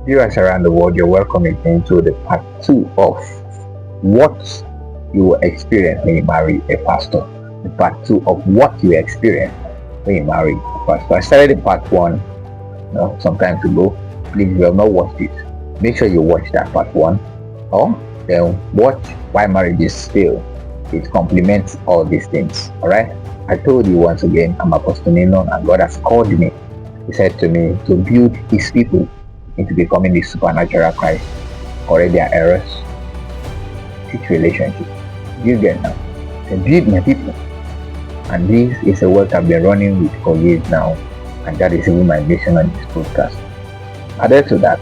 Viewers around the world, you're welcome again to the part two of what you will experience when you marry a pastor. The part two of what you experience when you marry a pastor. I started the part one, some time ago. Please, if you have not watched it, make sure you watch that part one, or then watch why marriage is fail. It complements all these things. All right. I told you once again, I'm Apostle Nino, and God has called me. He said to me to build His people into becoming the supernatural Christ, correct their errors, teach relationship. You get now. So build my people. And this is a work I've been running with for years now. And that is even my mission on this podcast. Added to that,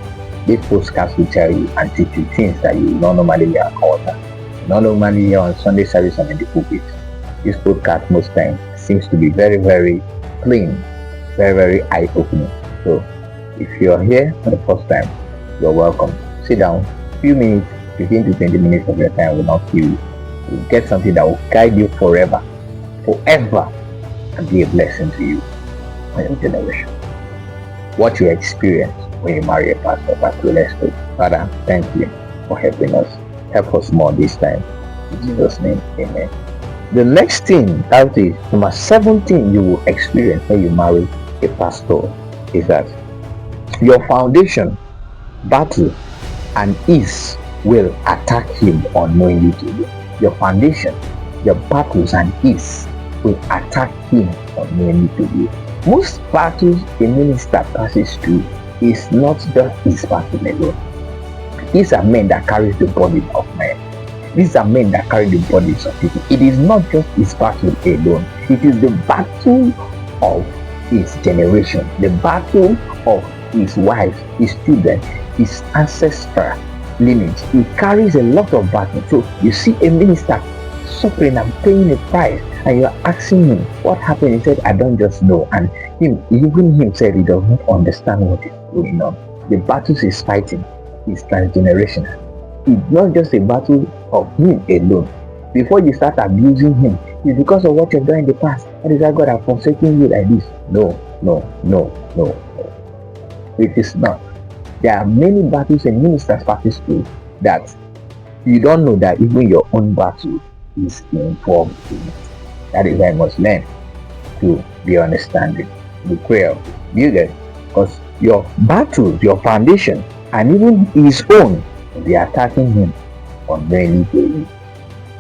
this podcast will tell you and teach you things that you not normally hear at altar. Not normally hear on Sunday service and in the pulpit. This podcast most times seems to be very, very clean, very, very eye-opening. So if you're here for the first time, you're welcome. Sit down, few minutes, 15 to 20 minutes of your time will not kill you. You'll get something that will guide you forever, and be a blessing to you and your generation. What you experience when you marry a pastor. Let's pray. Father, thank you for helping us. Help us more this time. In Jesus' name, amen. The next thing, that is number 17, you will experience when you marry a pastor is that your foundation, battle, and ease will attack him unknowingly to you. Your foundation, your battles and ease will attack him unknowingly to you. Most battles a minister passes through is not just his battle alone. These are men that carry the burden of men. These are men that carry the burdens of people. It is not just his battle alone. It is the battle of his generation, the battle of his wife, his children, his ancestral lineage. He carries a lot of battle. So you see a minister suffering and paying a price, and you're asking him what happened. He said, I don't just know. And even him said he does not understand what is going on. The battles he's fighting is transgenerational. It's not just a battle of him alone. Before you start abusing him, it's because of what you've done in the past. That is why God has forsaken you like this. No. It is not. There are many battles and ministers passes through that you don't know that even your own battle is involved in it. That is why you must learn to be understanding, be prayer, you get, because your battle, your foundation, and even his own will be attacking him on many days.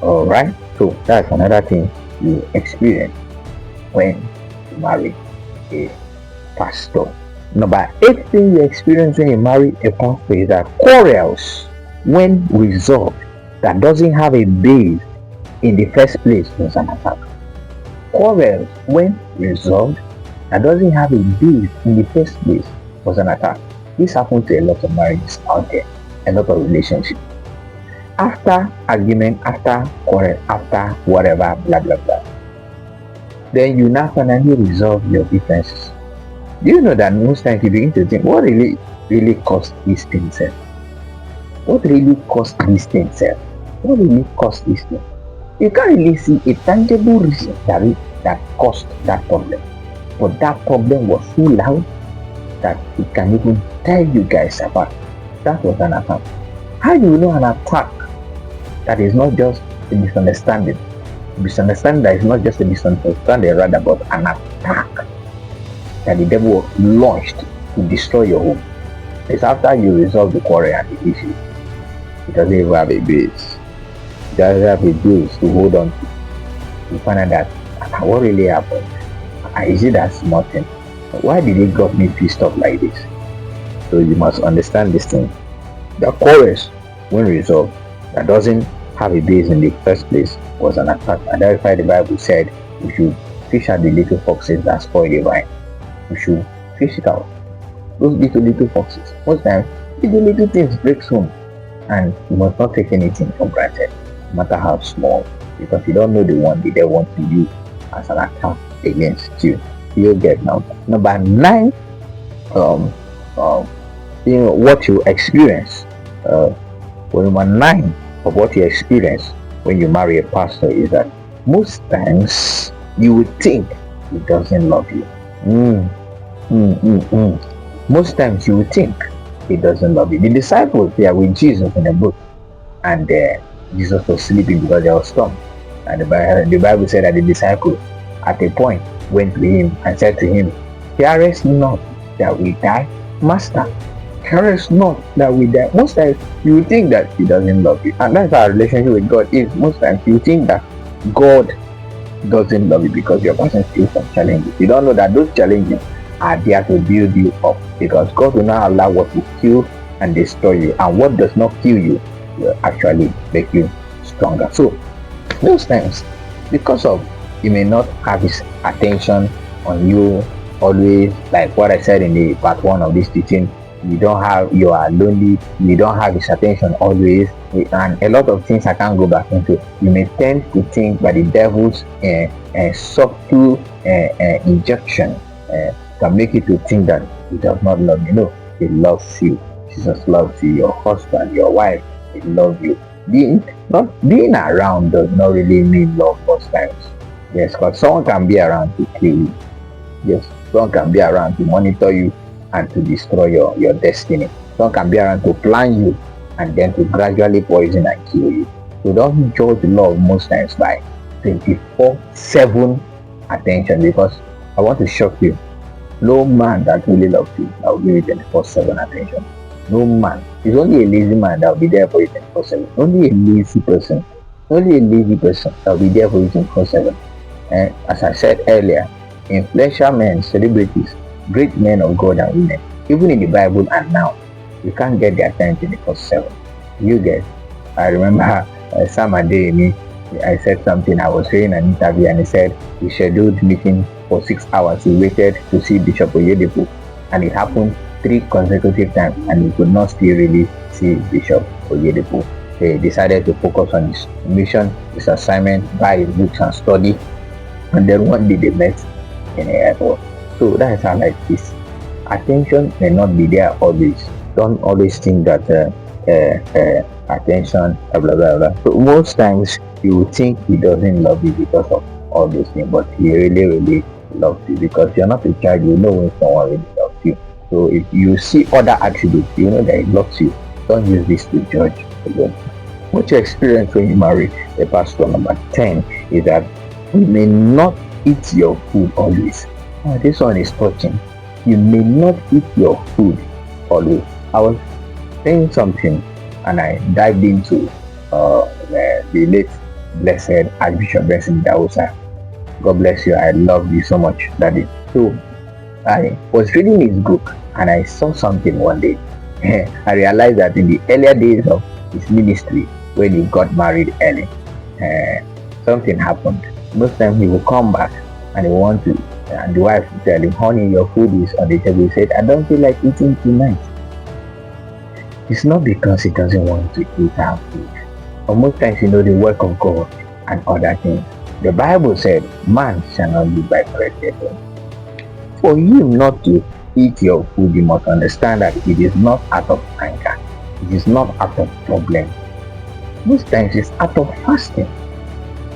Alright, so that's another thing you experience when you marry a pastor. Number 8 thing you experience when you marry a pastor is that quarrels, when resolved, that doesn't have a base in the first place, was an attack. Quarrels, when resolved, that doesn't have a base in the first place, was an attack. This happens to a lot of marriages out there, a lot of relationships. After argument, after quarrel, after whatever, blah blah blah, then you now finally resolve your differences. Do you know that most times you begin to think, what really caused this thing, sir? What really caused this thing, sir? What really caused this thing? You can't really see a tangible reason that caused that problem. But that problem was so loud that it can even tear you guys apart. That was an attack. How do you know an attack that is not just a misunderstanding? Misunderstanding that is not just a misunderstanding, rather, but an attack that the devil launched to destroy your home. It's after you resolve the quarrel and the issue. It doesn't even have a base. It doesn't have a base to hold on to. You find out that what really happened? Is it that small thing? Why did it got me pissed off like this? So you must understand this thing. The quarrels, when resolved, that doesn't have a base in the first place, was an attack. And that's why the Bible said we should fish out the little foxes that spoil the vine. We should fish it out. Those little foxes. Most times, the little things breaks home, and you must not take anything for granted, no matter how small, because you don't know the one they want to use as an attack against you. You get now. Number 9, what you experience. Number 9 of what you experience when you marry a pastor is that most times you would think he doesn't love you. Most times you would think he doesn't love you. The disciples, they are with Jesus in the boat, and Jesus was sleeping because there was storm. And the Bible said that the disciples, at a point, went to him and said to him, "Carest not that we die, Master? Carest not that we die?" Most times, you will think that he doesn't love you, and that's our relationship with God is. Most times, you think that God doesn't love you because you're passing through some challenges. You don't know that those challenges are there to build you up, because God will not allow what will kill and destroy you, and what does not kill you will actually make you stronger. So those times, because of you may not have his attention on you always, like what I said in the part one of this teaching, you are lonely, you don't have his attention always, and a lot of things I can't go back into. You may tend to think by the devil's subtle injection can make you to think that he does not love you. No, he loves you. Jesus loves you. Your husband, your wife, they love you. Being around does not really mean love most times. Yes, because someone can be around to kill you. Yes, someone can be around to monitor you and to destroy your destiny. Someone can be around to plan you and then to gradually poison and kill you. So don't judge love most times by 24/7 attention, because I want to shock you. No man that really loves you that will give you 24/7 attention. No man. It's only a lazy man that will be there for you 24/7. Only a lazy person. Only a lazy person that will be there for you 24/7. And as I said earlier, influential men, celebrities, great men of God and women, even in the Bible and now, you can't get their time 24/7. You get. I remember Sam Adeyemi, I said something. I was hearing an interview and he said he scheduled meeting for 6 hours. He waited to see Bishop Oyedepo, and it happened 3 consecutive times, and he could not still really see Bishop Oyedepo. He decided to focus on his mission, his assignment, buy his books and study, and then one day they met in the airport. So that is how life is. Attention may not be there always. Don't always think that attention, blah blah blah. So most times you will think he doesn't love you because of all those things, but he really loves you, because you're not a child. You know when someone really loves you. So if you see other attributes, you know that he loves you. Don't use this to judge again. What you experience when you marry a pastor. Number 10 is that you may not eat your food always. Oh, this one is touching. You may not eat your food always. I was saying something and I dived into the late blessed Archbishop Benson Idahosa. God bless you. I love you so much, Daddy. So I was reading his book and I saw something one day. I realized that in the earlier days of his ministry, when he got married early, something happened. Most times he will come back and he want to, and the wife will tell him, "Honey, your food is on the table." He said, "I don't feel like eating tonight." It's not because he doesn't want to eat our food, but most times, the work of God and other things. The Bible said, "Man shall not live by bread alone." For you not to eat your food, you must understand that it is not out of anger. It is not out of problem. Most times it's out of fasting.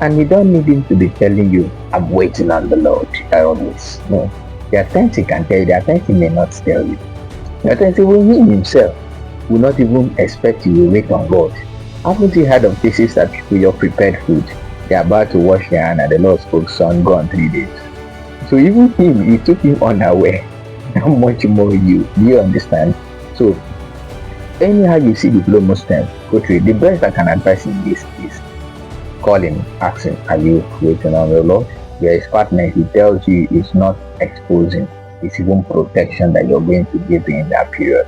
And you don't need him to be telling you, "I'm waiting on the Lord." I always. No. There are times he can tell you, there are times he may not tell you. There are times even he himself will not even expect you to wait on God. Haven't you heard of cases that with your prepared food, they're about to wash their hand and the Lord spoke, "Son, go on 3 days." So even him, it took him unaware. How much more you? Do you understand? So anyhow you see the flow most times, go through it. The best I can advise in this is call him, ask him, "Are you waiting on the Lord?" There is partner, he tells you it's not exposing, it's even protection that you're going to give him in that period,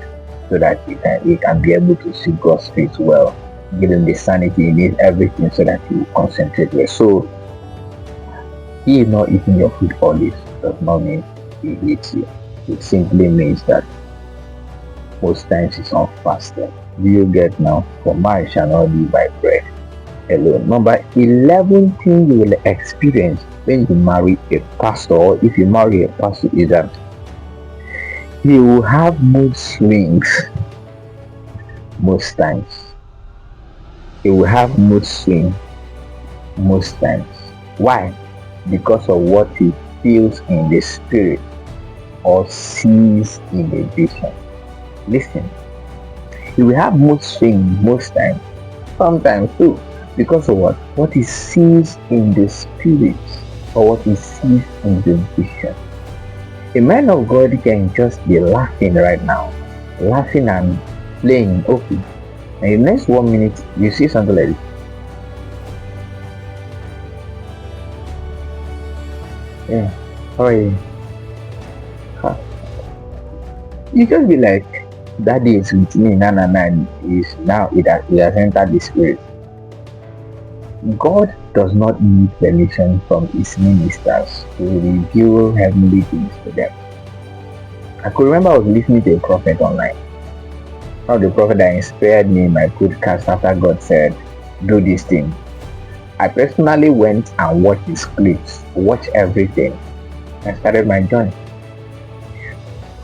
so that he can be able to see God's face well, give him the sanity he needs, everything, so that he will concentrate well. So he is not eating your food always does not mean he hates you. It simply means that most times he's on fasting. Do you get now? For man shall not live by bread alone. Number 11 thing you will experience when you marry a pastor, or if you marry a pastor, is that he will have mood swings. Most times he will have mood swing. Most times. Why? Because of what he feels in the spirit or sees in the vision. Listen, You will have mood swing most times, sometimes too, because of what? What he sees in the spirit or what he sees in the vision. A man of God can just be laughing right now, laughing and playing, okay. And in the next 1 minute, you see something like this. Yeah, how are you? Huh. You just be like, Daddy is with me, is now it has entered the spirit. God does not need permission from his ministers to reveal heavenly things to them. I could remember I was listening to a prophet online. One of the prophet that inspired me in my podcast after God said, do this thing. I personally went and watched his clips, watched everything, and started my journey.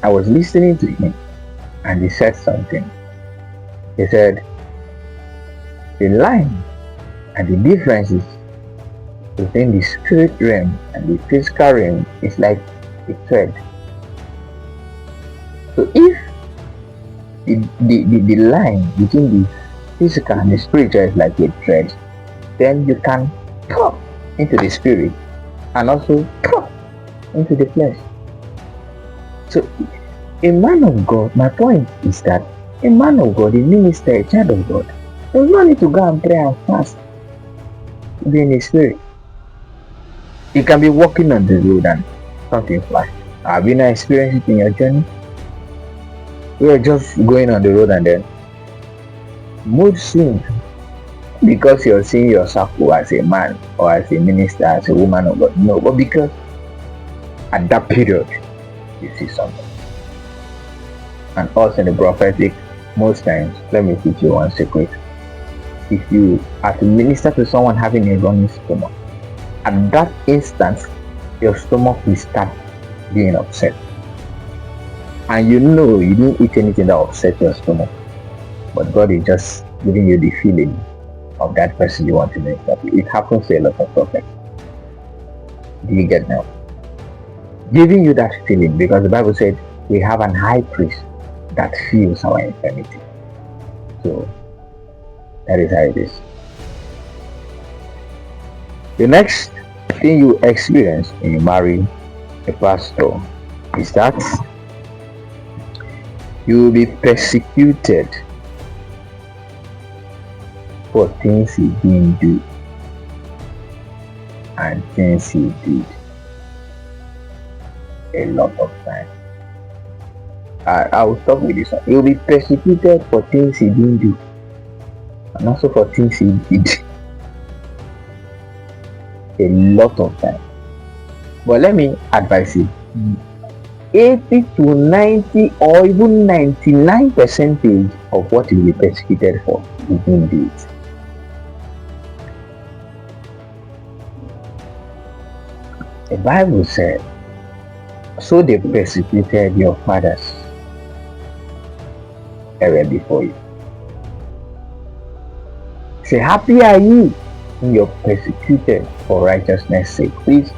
I was listening to him and he said something. He said, the line and the differences between the spirit realm and the physical realm is like a thread. So if the line between the physical and the spiritual is like a thread, then you can pop into the spirit and also pop into the flesh. So a man of God, my point is that a man of God, a minister, a child of God, does not need to go and pray and fast to be in the spirit. You can be walking on the road and something flash. Have you not experienced it in your journey? You are just going on the road and then mood swing because you're seeing yourself as a man or as a minister, as a woman of God. No, but because at that period you see something. And also in the prophetic, most times, let me teach you one secret. If you are to minister to someone having a running stomach, at that instant your stomach will start being upset, and you know you didn't eat anything that upset your stomach, but God is just giving you the feeling of that person you want to minister to. It happens to a lot of prophets. Do you get now? Giving you that feeling, because the Bible said we have an high priest that feels our infirmity. So that is how it is. The next thing you experience when you marry a pastor is that you will be persecuted for things he didn't do and things he did a lot of times. I will stop with this one. He will be persecuted for things he didn't do and also for things he did a lot of times. But let me advise you, 80 to 90 or even 99% of what you will be persecuted for, you didn't do it. The Bible said, so they persecuted your fathers ever before you. Say, happy are you when you're persecuted for righteousness' sake. Please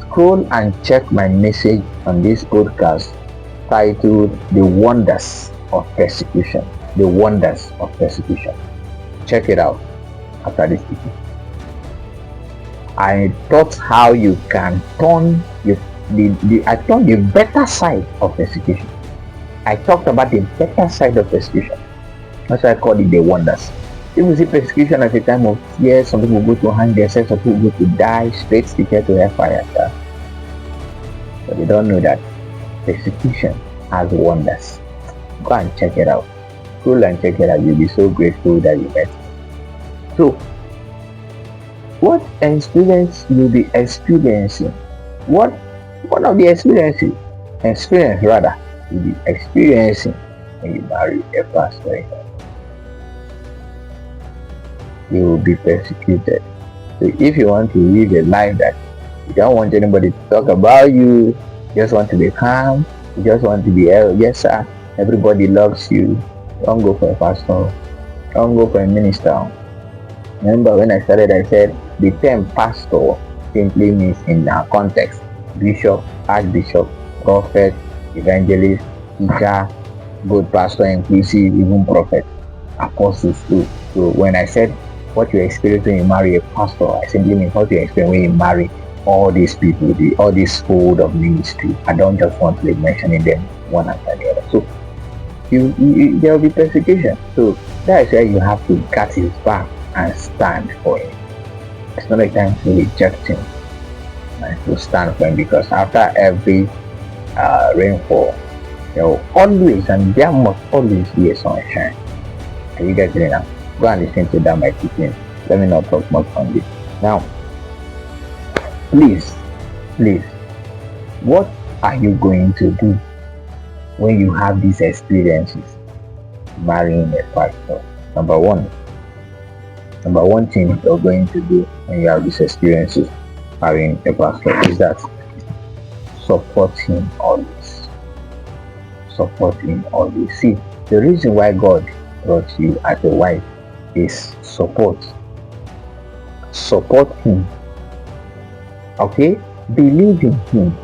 scroll and check my message on this podcast titled The Wonders of Persecution. The Wonders of Persecution. Check it out after this video. I taught how you can turn I taught the better side of persecution. I talked about the better side of persecution. That's why I called it the wonders. People see persecution as a time of tears. Some people go to hang themselves, some people go to die, straight ticket to hellfire. But they don't know that persecution has wonders. Go and check it out. Scroll and check it out. You'll be so grateful that you met. So, what experience you'll be experiencing? One of the experience you'll be experiencing when you marry a pastor. You will be persecuted. So if you want to live a life that you don't want anybody to talk about you, just want to be calm, you just want to be, yes sir, everybody loves you, don't go for a pastor, don't go for a minister. Remember when I started, I said the term pastor simply means in our context, bishop, archbishop, prophet, evangelist, teacher, Both pastor, inclusive, even prophet, apostles too. So when I said what you experience when you marry a pastor, I simply mean what you experience when you marry all these people, all this fold of ministry. I don't just want to be mentioning them one after the other. So there will be persecution. So that is why you have to cut his back and stand for him. It's not a time to reject him and to stand for him, because after every rainfall, there will always and there must always be a sunshine. Are you getting it now? Go and listen to that my teaching. Let me not talk much on this. Now, please, what are you going to do when you have these experiences marrying a pastor? Number one thing you're going to do when you have these experiences marrying a pastor is that support him always. Support him always. See, the reason why God brought you as a wife is support. Support him. Okay? Believe in him.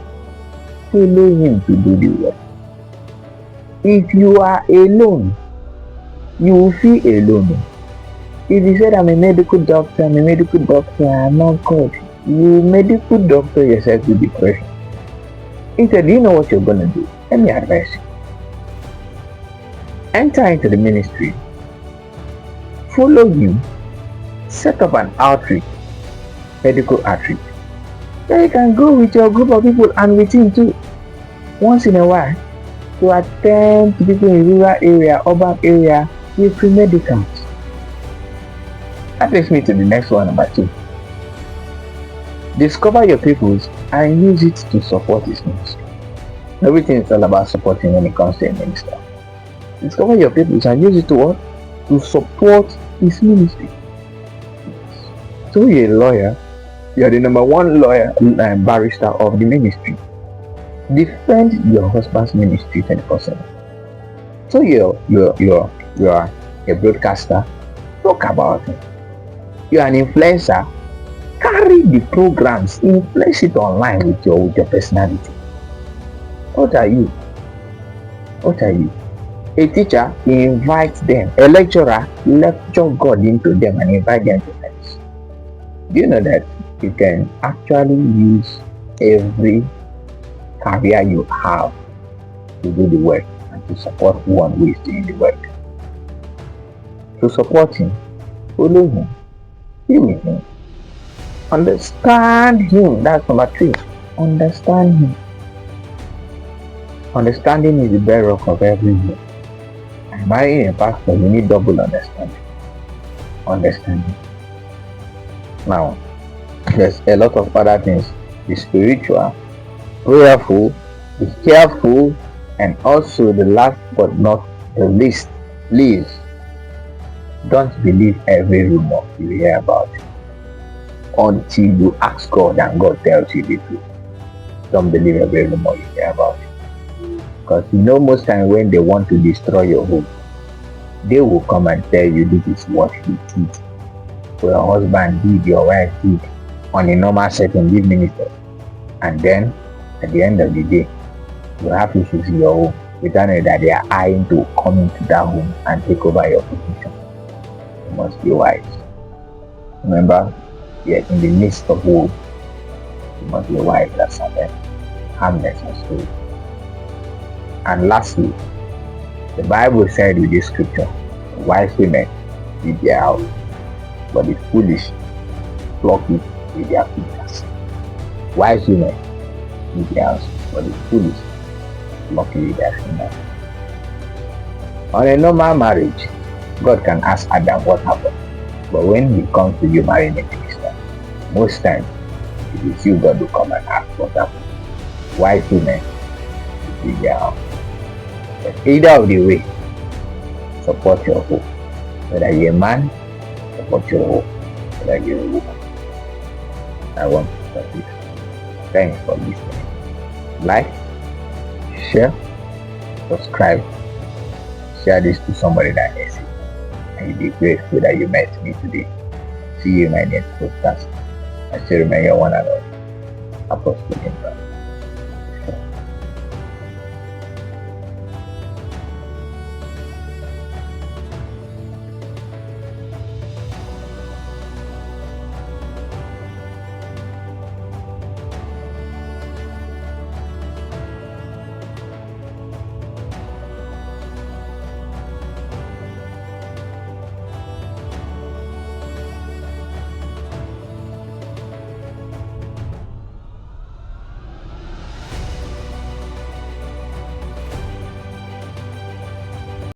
Follow him to do the work. If you are alone, you will feel alone. If you said, I'm a medical doctor, I'm not God, you medical doctor yourself to depression. Instead, do you know what you're going to do? Let me advise you. Enter into the ministry. Follow him. Set up an outreach, medical outreach. Then you can go with your group of people and with him too. Once in a while, to attend to people in rural area, urban area with free medicals. That takes me to the next one, number 2. Discover your peoples and use it to support his ministry. Everything is all about supporting when it comes to a minister. Discover your peoples and use it to what? To support his ministry. So you're a lawyer, you're the number 1 lawyer and barrister of the ministry. Defend your husband's ministry 24/7. So you're a broadcaster, talk about him. You're an influencer, carry the programs, influence it online with your personality. What are you? A teacher, invite them. A lecturer, lecture God into them and invite them to friends. Do you know that you can actually use every career you have to do the work and to support one who is doing the work? To support him, follow him, be with him, understand him. That's number 3. Understand him. Understanding is the bedrock of everything. And marrying a pastor, you need double understanding. Now, there's a lot of other things. Be spiritual, prayerful, be careful, and also the last but not the least, please don't believe every rumor you hear about it until you ask God and God tells you the truth. Don't believe every rumor you hear about it, because most times when they want to destroy your home, they will come and tell you this is what he did, or your husband did, your wife did, on a normal setting, give ministers, and then at the end of the day, you have issues in your home without knowing that they are eyeing to come into that home and take over your position. You must be wise. Remember, you're in the midst of war. You must be wise as a harmless and spirit. And lastly, the Bible said in this scripture, wise women lead their house, but the foolish flock it with their fingers. Wise women lead their house, but the foolish flock it with their fingers. On a normal marriage, God can ask Adam what happened. But when he comes to you marrying a minister, most times it is you God will come and ask what happened. Wise women lead their house. But either of the way, support your hope. Whether you're a man, support your hope. Whether you're a woman. I want to stop it. Thanks for listening. Like, share, subscribe, share this to somebody that needs it. And you'll be grateful that you met me today. See you in my next podcast. I still remain your one and only Apostle Indra.